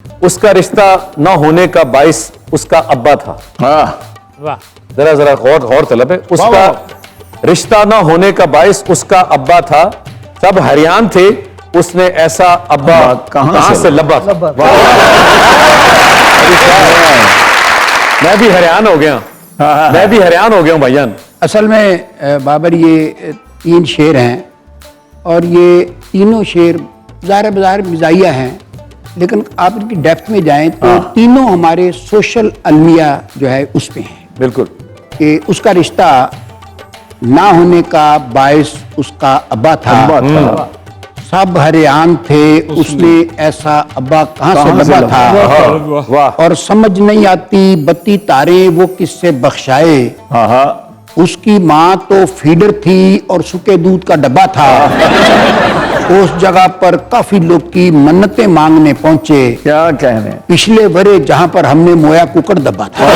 اس کا رشتہ نہ ہونے کا باعث اس کا ابا تھا. ذرا غور طلب ہے. اس کا رشتہ نہ ہونے کا باعث اس کا ابا تھا. سب حیران تھے اس نے ایسا ابا کہاں سے لبا تھا. میں بھی حیران ہو گیا. ہوں بھائیان. اصل میں بابر یہ 3 شعر ہیں اور یہ تینوں شعر ظاہر بظاہر مزاحیہ ہیں، لیکن آپ ان کی ڈیپتھ میں جائیں تو تینوں ہمارے سوشل المیہ جو ہے اس پہ ہیں. بالکل کہ اس کا رشتہ نہ ہونے کا باعث اس کا ابا تھا. سب حیران تھے اس نے ایسا ابا کہاں سے لبا تھا. اور سمجھ نہیں آتی بتی تارے وہ کس سے بخشائے. اس کی ماں تو فیڈر تھی اور سکے دودھ کا ڈبا تھا. اس جگہ پر کافی لوگ کی منتیں مانگنے پہنچے. کیا کہنے پچھلے برے جہاں پر ہم نے مویا ککڑ دبا تھا.